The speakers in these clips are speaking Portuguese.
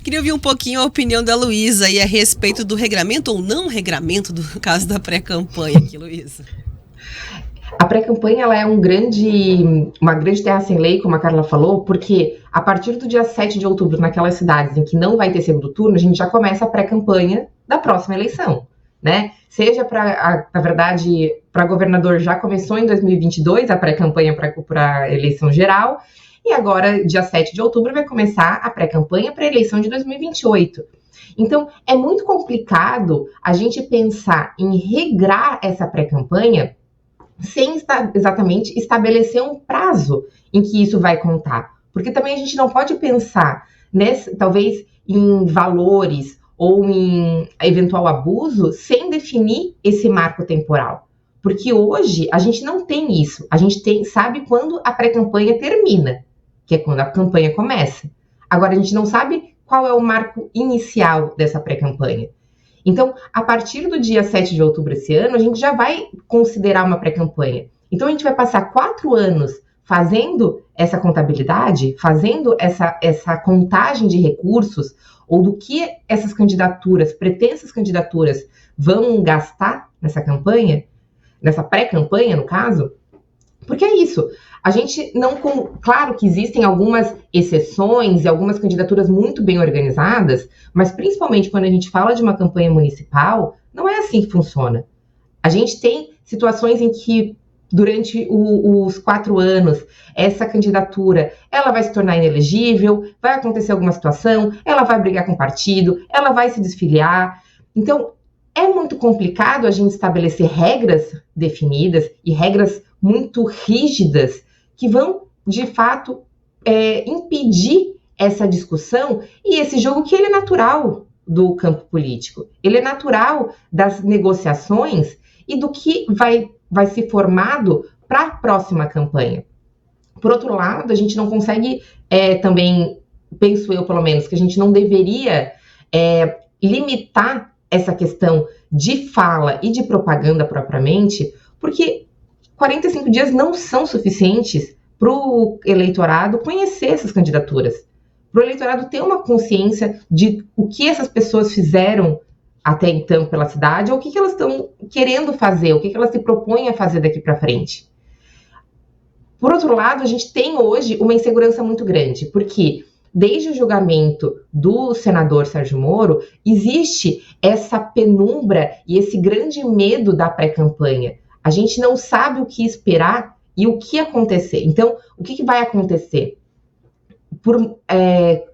Queria ouvir um pouquinho a opinião da Luísa aí a respeito do regramento ou não regramento do caso da pré-campanha aqui, Luísa. A pré-campanha ela é uma grande terra sem lei, como a Carla falou, porque a partir do dia 7 de outubro, naquelas cidades em que não vai ter segundo turno, a gente já começa a pré-campanha da próxima eleição, né? Seja na verdade, para governador já começou em 2022 a pré-campanha para a eleição geral, e agora, dia 7 de outubro, vai começar a pré-campanha para a eleição de 2028. Então, é muito complicado a gente pensar em regrar essa pré-campanha sem exatamente estabelecer um prazo em que isso vai contar. Porque também a gente não pode pensar, talvez, em valores ou em eventual abuso sem definir esse marco temporal. Porque hoje a gente não tem isso. A gente sabe quando a pré-campanha termina, que é quando a campanha começa. Agora, a gente não sabe qual é o marco inicial dessa pré-campanha. Então, a partir do dia 7 de outubro esse ano, a gente já vai considerar uma pré-campanha. Então, a gente vai passar 4 anos fazendo essa contabilidade, fazendo essa contagem de recursos, ou do que essas candidaturas, pretensas candidaturas, vão gastar nessa campanha, nessa pré-campanha, no caso, porque é isso. A gente não... Claro que existem algumas exceções e algumas candidaturas muito bem organizadas, mas principalmente quando a gente fala de uma campanha municipal, não é assim que funciona. A gente tem situações em que, durante os 4 anos, essa candidatura, ela vai se tornar inelegível, vai acontecer alguma situação, ela vai brigar com o partido, ela vai se desfiliar. Então, é muito complicado a gente estabelecer regras definidas e regras muito rígidas que vão, de fato, impedir essa discussão e esse jogo que ele é natural do campo político. Ele é natural das negociações e do que vai ser formado para a próxima campanha. Por outro lado, a gente não consegue também, penso eu pelo menos, que a gente não deveria limitar essa questão de fala e de propaganda propriamente, porque 45 dias não são suficientes para o eleitorado conhecer essas candidaturas, para o eleitorado ter uma consciência de o que essas pessoas fizeram até então pela cidade, ou o que elas estão querendo fazer, o que elas se propõem a fazer daqui para frente. Por outro lado, a gente tem hoje uma insegurança muito grande, porque desde o julgamento do senador Sérgio Moro, existe essa penumbra e esse grande medo da pré-campanha. A gente não sabe o que esperar e o que acontecer. Então, o que vai acontecer?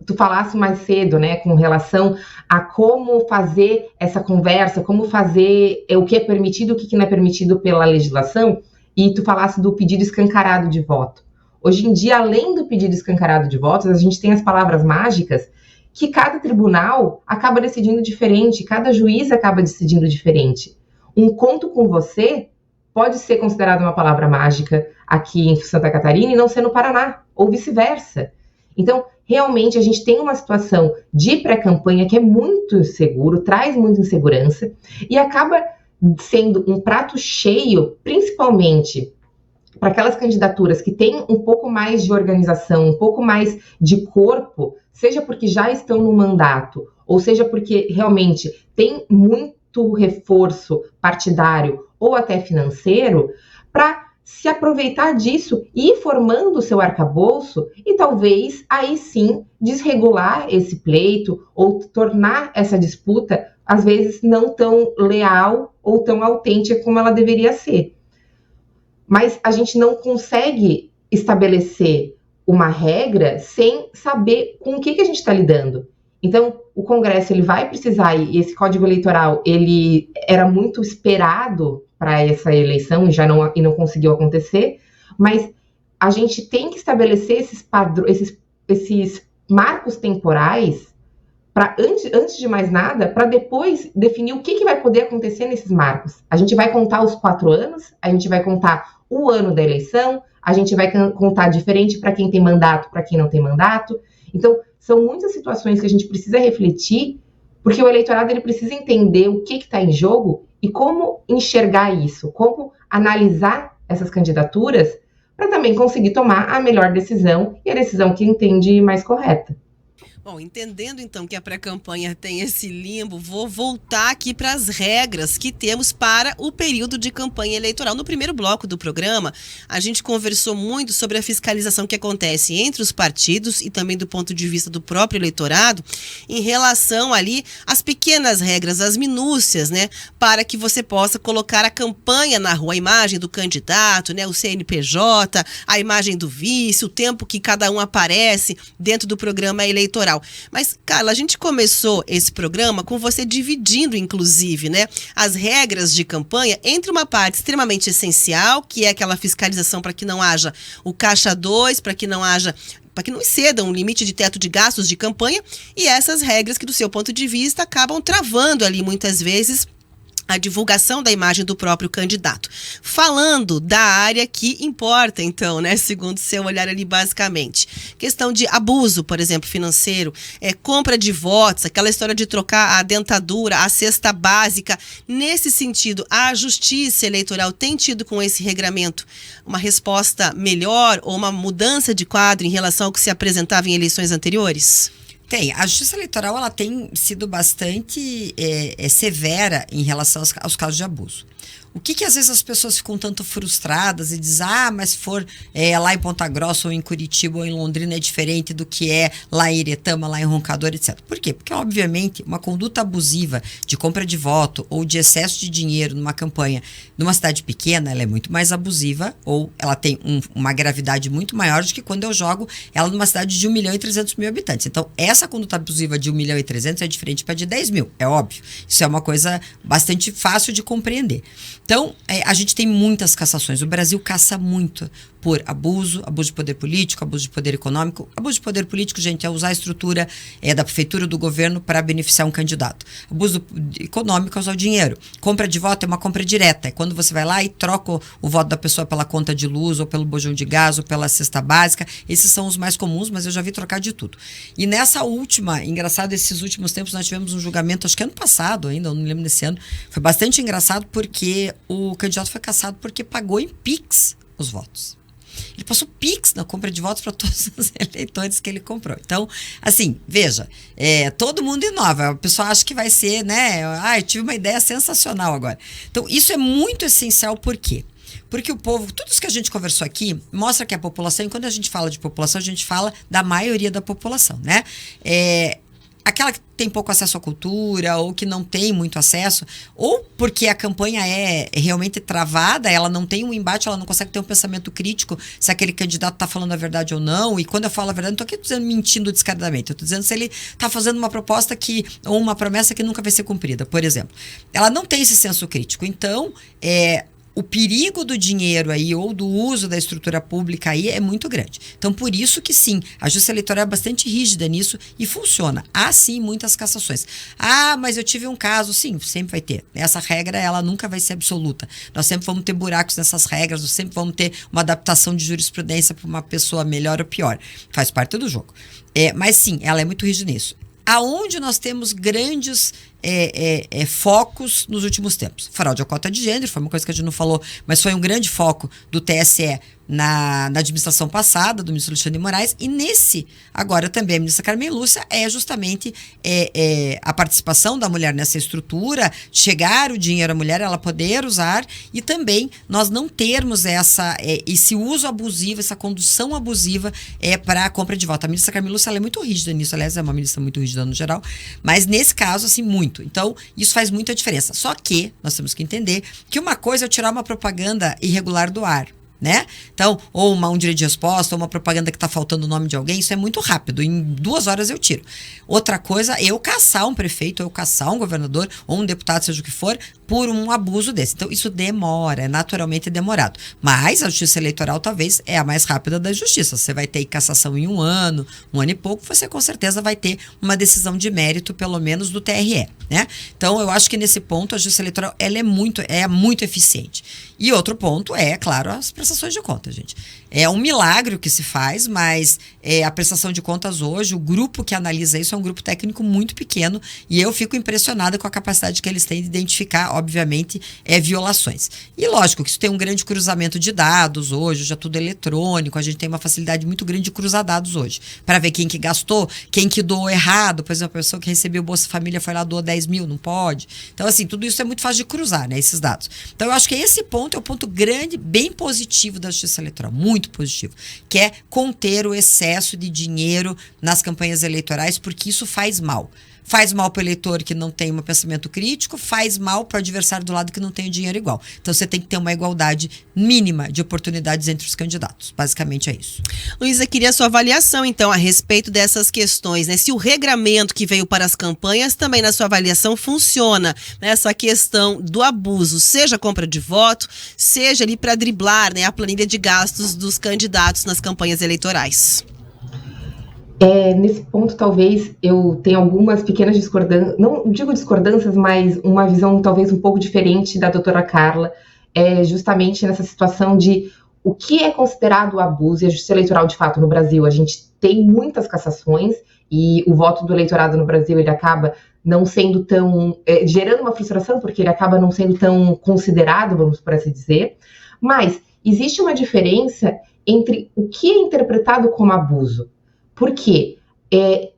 Tu falasse mais cedo, né, com relação a como fazer essa conversa, como fazer o que é permitido, o que não é permitido pela legislação, e tu falasse do pedido escancarado de voto. Hoje em dia, além do pedido escancarado de votos, a gente tem as palavras mágicas que cada tribunal acaba decidindo diferente, cada juiz acaba decidindo diferente. Um conto com você pode ser considerado uma palavra mágica aqui em Santa Catarina e não ser no Paraná, ou vice-versa. Então, realmente, a gente tem uma situação de pré-campanha que é muito inseguro, traz muita insegurança e acaba sendo um prato cheio, principalmente para aquelas candidaturas que têm um pouco mais de organização, um pouco mais de corpo, seja porque já estão no mandato, ou seja porque realmente tem muito reforço partidário ou até financeiro, para se aproveitar disso e ir formando o seu arcabouço e talvez aí sim desregular esse pleito ou tornar essa disputa às vezes não tão leal ou tão autêntica como ela deveria ser. Mas a gente não consegue estabelecer uma regra sem saber com o que a gente está lidando. Então, o Congresso ele vai precisar, e esse Código Eleitoral ele era muito esperado para essa eleição e não conseguiu acontecer, mas a gente tem que estabelecer esses marcos temporais para antes de mais nada, para depois definir o que vai poder acontecer nesses marcos. A gente vai contar os 4 anos, a gente vai contar o ano da eleição, a gente vai contar diferente para quem tem mandato, para quem não tem mandato. Então, são muitas situações que a gente precisa refletir, porque o eleitorado ele precisa entender o que está em jogo e como enxergar isso, como analisar essas candidaturas para também conseguir tomar a melhor decisão e a decisão que entende mais correta. Bom, entendendo então que a pré-campanha tem esse limbo, vou voltar aqui para as regras que temos para o período de campanha eleitoral. No primeiro bloco do programa, a gente conversou muito sobre a fiscalização que acontece entre os partidos e também do ponto de vista do próprio eleitorado, em relação ali às pequenas regras, as minúcias, né, para que você possa colocar a campanha na rua, a imagem do candidato, né, o CNPJ, a imagem do vice, o tempo que cada um aparece dentro do programa eleitoral. Mas, Carla, a gente começou esse programa com você dividindo, inclusive, né, as regras de campanha entre uma parte extremamente essencial, que é aquela fiscalização para que não haja o caixa 2, para que não excedam o limite de teto de gastos de campanha, e essas regras que, do seu ponto de vista, acabam travando ali, muitas vezes, a divulgação da imagem do próprio candidato. Falando da área que importa, então, né, segundo o seu olhar ali, basicamente. Questão de abuso, por exemplo, financeiro, compra de votos, aquela história de trocar a dentadura, a cesta básica. Nesse sentido, a Justiça Eleitoral tem tido com esse regramento uma resposta melhor ou uma mudança de quadro em relação ao que se apresentava em eleições anteriores? Tem. A Justiça Eleitoral ela tem sido bastante severa em relação aos casos de abuso. O que às vezes as pessoas ficam tanto frustradas e dizem, mas se for lá em Ponta Grossa ou em Curitiba ou em Londrina é diferente do que é lá em Iretama, lá em Roncador, etc. Por quê? Porque, obviamente, uma conduta abusiva de compra de voto ou de excesso de dinheiro numa campanha numa cidade pequena, ela é muito mais abusiva ou ela tem uma gravidade muito maior do que quando eu jogo ela numa cidade de 1.300.000 habitantes. Então, essa conduta abusiva de 1.300.000 é diferente para de 10 mil, é óbvio. Isso é uma coisa bastante fácil de compreender. Então, a gente tem muitas cassações. O Brasil caça muito por abuso de poder político, abuso de poder econômico. Abuso de poder político, gente, é usar a estrutura da prefeitura, do governo para beneficiar um candidato. Abuso econômico é usar o dinheiro. Compra de voto é uma compra direta. É quando você vai lá e troca o voto da pessoa pela conta de luz, ou pelo bojão de gás, ou pela cesta básica. Esses são os mais comuns, mas eu já vi trocar de tudo. E nessa última, engraçado, esses últimos tempos nós tivemos um julgamento, acho que ano passado ainda, eu não lembro desse ano. Foi bastante engraçado porque o candidato foi cassado porque pagou em Pix os votos. Ele passou Pix na compra de votos para todos os eleitores que ele comprou. Então, assim, veja, todo mundo inova. O pessoal acha que vai ser, né? Eu tive uma ideia sensacional agora. Então, isso é muito essencial, por quê? Porque o povo, tudo isso que a gente conversou aqui, mostra que a população, e quando a gente fala de população, a gente fala da maioria da população, né? Aquela que tem pouco acesso à cultura, ou que não tem muito acesso, ou porque a campanha é realmente travada, ela não tem um embate, ela não consegue ter um pensamento crítico se aquele candidato está falando a verdade ou não. E quando eu falo a verdade, não estou aqui dizendo mentindo descaradamente, eu estou dizendo se ele está fazendo uma proposta ou uma promessa que nunca vai ser cumprida, por exemplo. Ela não tem esse senso crítico. Então, o perigo do dinheiro aí, ou do uso da estrutura pública aí, é muito grande. Então, por isso que sim, a Justiça Eleitoral é bastante rígida nisso e funciona. Há sim muitas cassações. Mas eu tive um caso, sim, sempre vai ter. Essa regra, ela nunca vai ser absoluta. Nós sempre vamos ter buracos nessas regras, nós sempre vamos ter uma adaptação de jurisprudência para uma pessoa melhor ou pior. Faz parte do jogo. Mas sim, ela é muito rígida nisso. Aonde nós temos grandes focos nos últimos tempos? Fraude à cota de gênero, foi uma coisa que a gente não falou, mas foi um grande foco do TSE na administração passada, do ministro Alexandre de Moraes, e nesse, agora também a ministra Carmen Lúcia, é justamente a participação da mulher nessa estrutura, chegar o dinheiro à mulher, ela poder usar, e também nós não termos esse uso abusivo, essa condução abusiva para a compra de voto. A ministra Carmen Lúcia, ela é muito rígida nisso, aliás, é uma ministra muito rígida no geral, mas nesse caso, assim, muito. Então, isso faz muita diferença. Só que nós temos que entender que uma coisa é eu tirar uma propaganda irregular do ar, né? Então, ou um direito de resposta, ou uma propaganda que está faltando o nome de alguém, isso é muito rápido, em 2 horas eu tiro. Outra coisa, eu caçar um prefeito, ou eu caçar um governador, ou um deputado, seja o que for, por um abuso desse. Então, isso demora, é naturalmente demorado. Mas a Justiça Eleitoral talvez é a mais rápida da justiça. Você vai ter cassação em um ano e pouco, você com certeza vai ter uma decisão de mérito, pelo menos do TRE, né? Então, eu acho que nesse ponto a Justiça Eleitoral ela é muito eficiente. E outro ponto é, claro, as prestações de contas, gente. É um milagre o que se faz, mas a prestação de contas hoje, o grupo que analisa isso é um grupo técnico muito pequeno e eu fico impressionada com a capacidade que eles têm de identificar, obviamente, violações. E lógico que isso tem um grande cruzamento de dados hoje, já tudo eletrônico, a gente tem uma facilidade muito grande de cruzar dados hoje, para ver quem que gastou, quem que doou errado, por exemplo, a pessoa que recebeu o Bolsa Família foi lá, doou 10 mil, não pode. Então, assim, tudo isso é muito fácil de cruzar, né, esses dados. Então, eu acho que esse ponto é um ponto grande, bem positivo da Justiça Eleitoral, muito positivo, que é conter o excesso de dinheiro nas campanhas eleitorais, porque isso faz mal. Faz mal para o eleitor que não tem um pensamento crítico, faz mal para o adversário do lado que não tem o dinheiro igual. Então, você tem que ter uma igualdade mínima de oportunidades entre os candidatos. Basicamente é isso. Luísa, queria a sua avaliação, então, a respeito dessas questões, né? Se o regramento que veio para as campanhas também, na sua avaliação, funciona nessa questão do abuso, seja compra de voto, seja ali para driblar, né, a planilha de gastos dos candidatos nas campanhas eleitorais. Nesse ponto, talvez, eu tenha algumas pequenas discordâncias, não digo discordâncias, mas uma visão talvez um pouco diferente da doutora Carla, justamente nessa situação de o que é considerado abuso e a justiça eleitoral, de fato, no Brasil. A gente tem muitas cassações e o voto do eleitorado no Brasil, ele acaba não sendo tão, gerando uma frustração, porque ele acaba não sendo tão considerado, vamos por assim dizer, mas existe uma diferença entre o que é interpretado como abuso. Porque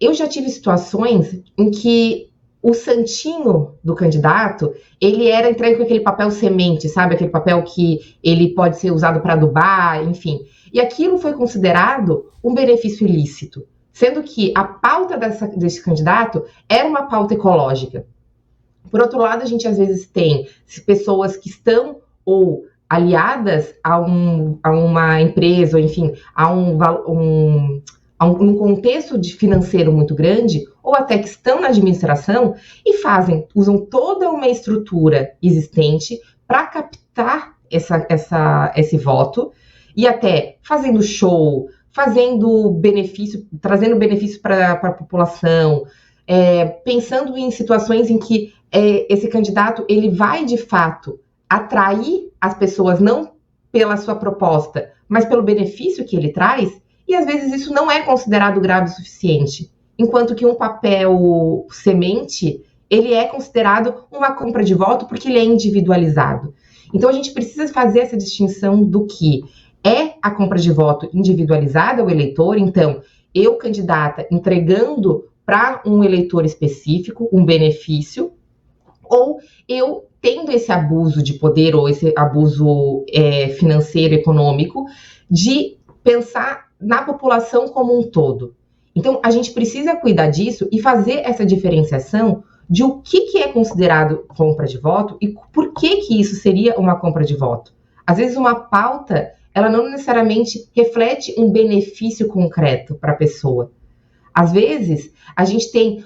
eu já tive situações em que o santinho do candidato, ele era entregue com aquele papel semente, sabe? Aquele papel que ele pode ser usado para adubar, enfim. E aquilo foi considerado um benefício ilícito, sendo que a pauta desse candidato era uma pauta ecológica. Por outro lado, a gente às vezes tem pessoas que estão ou aliadas a uma empresa, ou enfim, a um contexto financeiro muito grande, ou até que estão na administração e usam toda uma estrutura existente para captar esse voto, e até fazendo show, trazendo benefício para a população, pensando em situações em que esse candidato ele vai, de fato, atrair as pessoas não pela sua proposta, mas pelo benefício que ele traz. E às vezes isso não é considerado grave o suficiente, enquanto que um papel semente, ele é considerado uma compra de voto porque ele é individualizado. Então a gente precisa fazer essa distinção do que é a compra de voto individualizada ao eleitor. Então, eu, candidata, entregando para um eleitor específico um benefício, ou eu tendo esse abuso de poder ou esse abuso financeiro, econômico, de pensar na população como um todo. Então, a gente precisa cuidar disso e fazer essa diferenciação de o que é considerado compra de voto e por que isso seria uma compra de voto. Às vezes, uma pauta, ela não necessariamente reflete um benefício concreto para a pessoa. Às vezes, a gente tem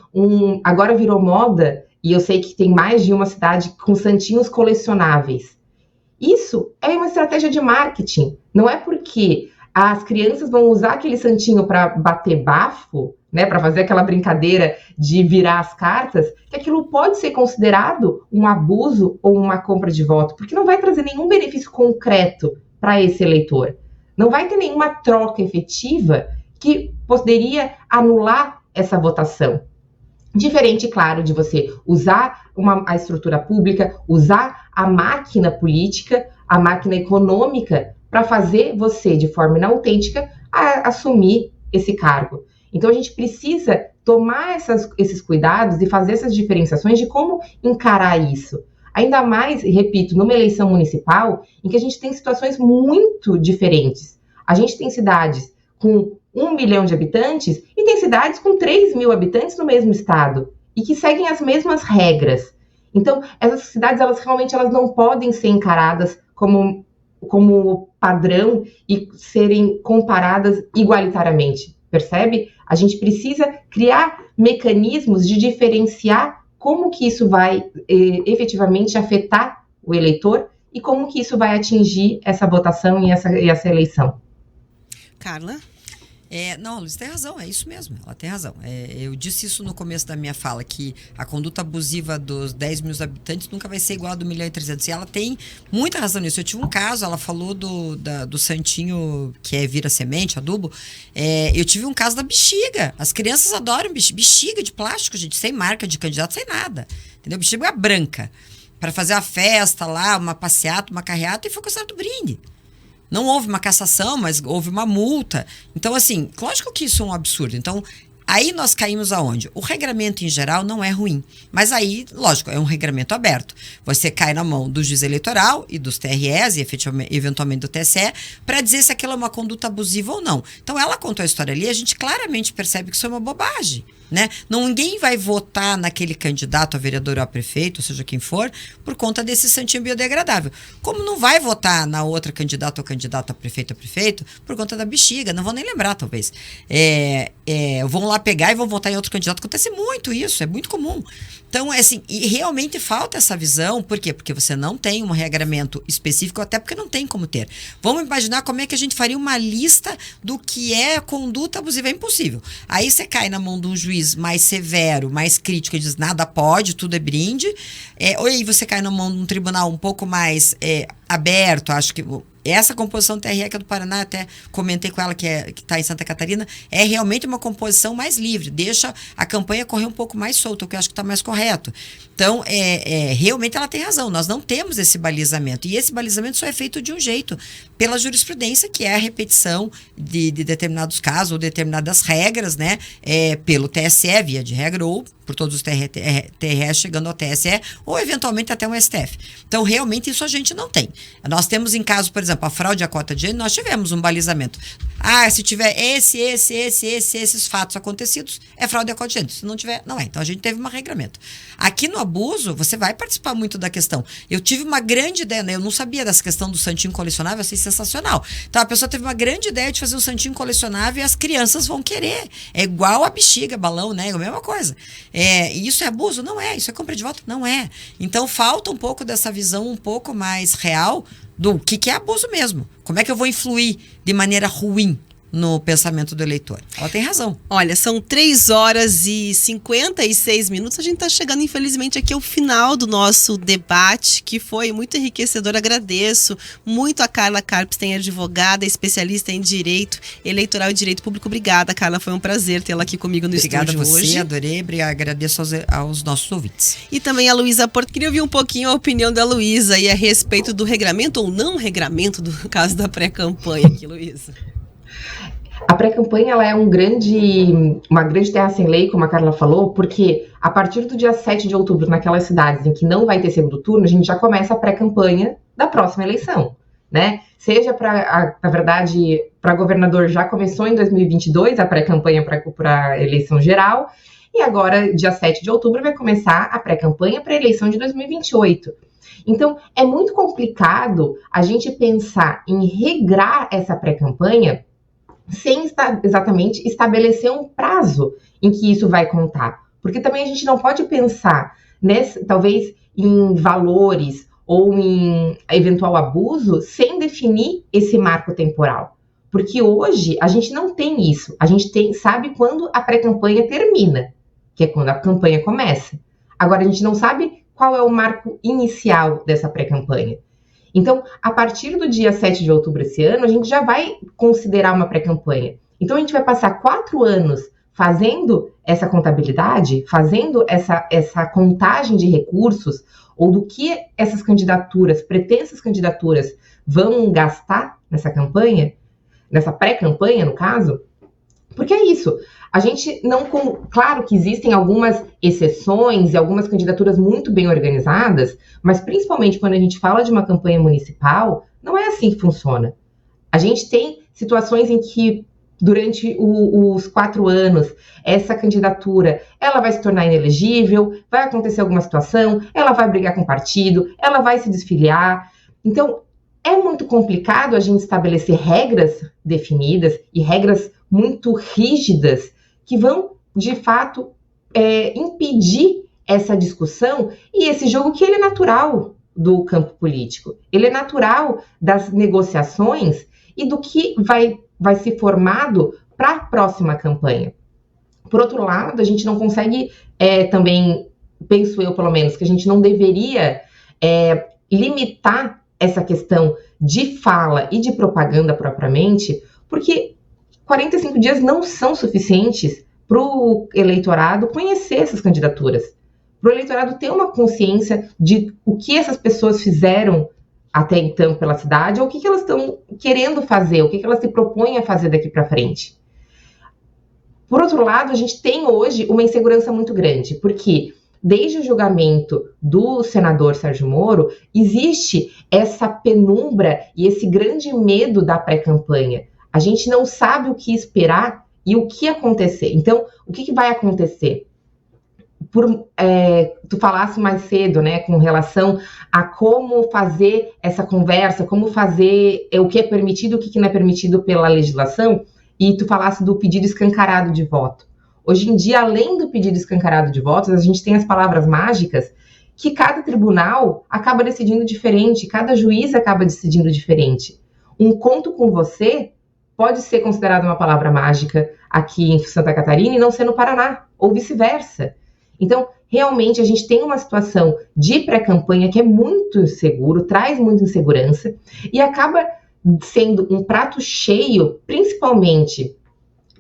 agora virou moda, e eu sei que tem mais de uma cidade com santinhos colecionáveis. Isso é uma estratégia de marketing. Não é porque as crianças vão usar aquele santinho para bater bafo, né, para fazer aquela brincadeira de virar as cartas, que aquilo pode ser considerado um abuso ou uma compra de voto, porque não vai trazer nenhum benefício concreto para esse eleitor. Não vai ter nenhuma troca efetiva que poderia anular essa votação. Diferente, claro, de você usar a estrutura pública, usar a máquina política, a máquina econômica, para fazer você, de forma inautêntica, assumir esse cargo. Então, a gente precisa tomar esses cuidados e fazer essas diferenciações de como encarar isso. Ainda mais, repito, numa eleição municipal, em que a gente tem situações muito diferentes. A gente tem cidades com 1 milhão de habitantes e tem cidades com 3 mil habitantes no mesmo estado e que seguem as mesmas regras. Então, essas cidades, elas não podem ser encaradas como padrão e serem comparadas igualitariamente, percebe? A gente precisa criar mecanismos de diferenciar como que isso vai efetivamente afetar o eleitor e como que isso vai atingir essa votação e essa eleição. Carla? Não, a Luísa tem razão, é isso mesmo, ela tem razão. Eu disse isso no começo da minha fala, que a conduta abusiva dos 10 mil habitantes nunca vai ser igual a do 1.300.000. E ela tem muita razão nisso. Eu tive um caso, ela falou do santinho que vira semente, adubo. Eu tive um caso da bexiga. As crianças adoram bexiga de plástico, gente, sem marca de candidato, sem nada. Entendeu? Bexiga branca. Para fazer a festa lá, uma passeata, uma carreata, e foi considerado brinde. Não houve uma cassação, mas houve uma multa. Então, assim, lógico que isso é um absurdo. Então, aí nós caímos aonde? O regramento, em geral, não é ruim. Mas aí, lógico, é um regramento aberto. Você cai na mão do juiz eleitoral e dos TREs e, eventualmente, do TSE, para dizer se aquilo é uma conduta abusiva ou não. Então, ela contou a história ali, a gente claramente percebe que isso é uma bobagem. Né? Ninguém vai votar naquele candidato a vereador ou a prefeito, ou seja quem for, por conta desse santinho biodegradável. Como não vai votar na outra candidata ou candidato a prefeito, por conta da bexiga, não vou nem lembrar, talvez. Vão lá pegar e vão votar em outro candidato. Acontece muito isso, é muito comum. Então, assim, e realmente falta essa visão, por quê? Porque você não tem um regramento específico, até porque não tem como ter. Vamos imaginar como é que a gente faria uma lista do que é conduta abusiva, é impossível. Aí você cai na mão de um juiz mais severo, mais crítico, e diz nada pode, tudo é brinde, ou aí você cai na mão de um tribunal um pouco mais aberto, acho que essa composição do TRE que é do Paraná, até comentei com ela que está em Santa Catarina, é realmente uma composição mais livre, deixa a campanha correr um pouco mais solta, o que eu acho que está mais correto. Então, realmente ela tem razão, nós não temos esse balizamento, e esse balizamento só é feito de um jeito, pela jurisprudência, que é a repetição de determinados casos ou determinadas regras, né, pelo TSE, via de regra, ou por todos os TREs chegando ao TSE, ou eventualmente até um STF. Então, realmente, isso a gente não tem. Nós temos em caso, por exemplo, a fraude à cota de gênero, nós tivemos um balizamento. Se tiver esses fatos acontecidos, é fraude à cota de gênero. Se não tiver, não é. Então, a gente teve um regramento. Aqui no abuso, você vai participar muito da questão. Eu tive uma grande ideia, né? Eu não sabia dessa questão do santinho colecionável, eu achei sensacional. Então, a pessoa teve uma grande ideia de fazer um santinho colecionável e as crianças vão querer. É igual a bexiga, balão, né? É a mesma coisa. E isso é abuso? Não é. Isso é compra de voto? Não é. Então, falta um pouco dessa visão um pouco mais real do que é abuso mesmo. Como é que eu vou influir de maneira ruim no pensamento do eleitor? Ela tem razão. Olha, são 3h56. A gente está chegando, infelizmente, aqui ao final do nosso debate, que foi muito enriquecedor. Agradeço muito a Carla Carpes, tem advogada, especialista em direito eleitoral e direito público. Obrigada, Carla. Foi um prazer tê-la aqui comigo no estúdio hoje. Obrigada a você, adorei. Agradeço aos nossos ouvintes. E também a Luísa Porto. Queria ouvir um pouquinho a opinião da Luísa e a respeito do regramento ou não regramento do caso da pré-campanha aqui, Luísa. A pré-campanha ela é uma grande terra sem lei, como a Carla falou, porque a partir do dia 7 de outubro, naquelas cidades em que não vai ter segundo turno, a gente já começa a pré-campanha da próxima eleição, né? Seja na verdade, para governador já começou em 2022 a pré-campanha para a eleição geral, e agora, dia 7 de outubro, vai começar a pré-campanha para a eleição de 2028. Então, é muito complicado a gente pensar em regrar essa pré-campanha sem exatamente estabelecer um prazo em que isso vai contar. Porque também a gente não pode pensar, talvez, em valores ou em eventual abuso sem definir esse marco temporal. Porque hoje a gente não tem isso. A gente sabe quando a pré-campanha termina, que é quando a campanha começa. Agora, a gente não sabe qual é o marco inicial dessa pré-campanha. Então, a partir do dia 7 de outubro esse ano, a gente já vai considerar uma pré-campanha. Então, a gente vai passar 4 anos fazendo essa contabilidade, fazendo essa contagem de recursos, ou do que essas candidaturas, pretensas candidaturas, vão gastar nessa campanha, nessa pré-campanha, no caso, porque é isso. A gente não... Claro que existem algumas exceções e algumas candidaturas muito bem organizadas, mas principalmente quando a gente fala de uma campanha municipal, não é assim que funciona. A gente tem situações em que, durante os 4 anos, essa candidatura, ela vai se tornar inelegível, vai acontecer alguma situação, ela vai brigar com o partido, ela vai se desfiliar. Então, é muito complicado a gente estabelecer regras definidas e regras muito rígidas que vão, de fato, impedir essa discussão e esse jogo que ele é natural do campo político. Ele é natural das negociações e do que vai ser formado para a próxima campanha. Por outro lado, a gente não consegue também, penso eu pelo menos, que a gente não deveria limitar essa questão de fala e de propaganda propriamente, porque 45 dias não são suficientes para o eleitorado conhecer essas candidaturas, para o eleitorado ter uma consciência de o que essas pessoas fizeram até então pela cidade, ou o que elas estão querendo fazer, o que elas se propõem a fazer daqui para frente. Por outro lado, a gente tem hoje uma insegurança muito grande, porque desde o julgamento do senador Sérgio Moro, existe essa penumbra e esse grande medo da pré-campanha. A gente não sabe o que esperar e o que acontecer. Então, o que vai acontecer? Tu falasse mais cedo, né, com relação a como fazer essa conversa, como fazer o que é permitido, o que não é permitido pela legislação, e tu falasse do pedido escancarado de voto. Hoje em dia, além do pedido escancarado de votos, a gente tem as palavras mágicas que cada tribunal acaba decidindo diferente, cada juiz acaba decidindo diferente. Um conto com você pode ser considerado uma palavra mágica aqui em Santa Catarina e não ser no Paraná, ou vice-versa. Então, realmente, a gente tem uma situação de pré-campanha que é muito inseguro, traz muita insegurança e acaba sendo um prato cheio, principalmente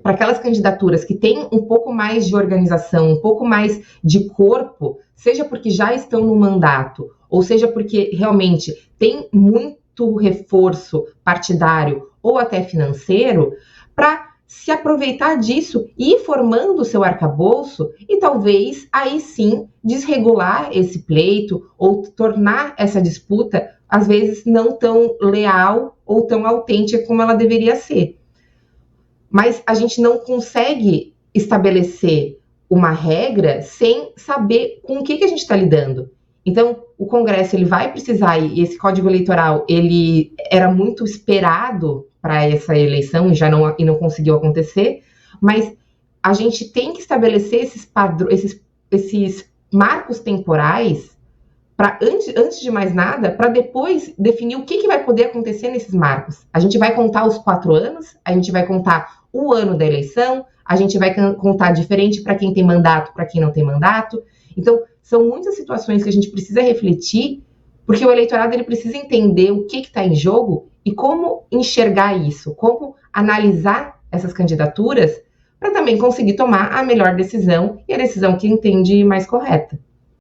para aquelas candidaturas que têm um pouco mais de organização, um pouco mais de corpo, seja porque já estão no mandato, ou seja porque realmente tem muito reforço partidário ou até financeiro, para se aproveitar disso e ir formando o seu arcabouço e talvez aí sim desregular esse pleito ou tornar essa disputa às vezes não tão leal ou tão autêntica como ela deveria ser. Mas a gente não consegue estabelecer uma regra sem saber com o que a gente está lidando. Então, o Congresso ele vai precisar, e esse Código Eleitoral ele era muito esperado para essa eleição e não conseguiu acontecer, mas a gente tem que estabelecer esses marcos temporais para antes de mais nada, para depois definir o que vai poder acontecer nesses marcos. A gente vai contar os 4 anos, a gente vai contar o ano da eleição, a gente vai contar diferente para quem tem mandato, para quem não tem mandato. Então, são muitas situações que a gente precisa refletir, porque o eleitorado ele precisa entender o que está em jogo e como enxergar isso, como analisar essas candidaturas, para também conseguir tomar a melhor decisão e a decisão que entende mais correta.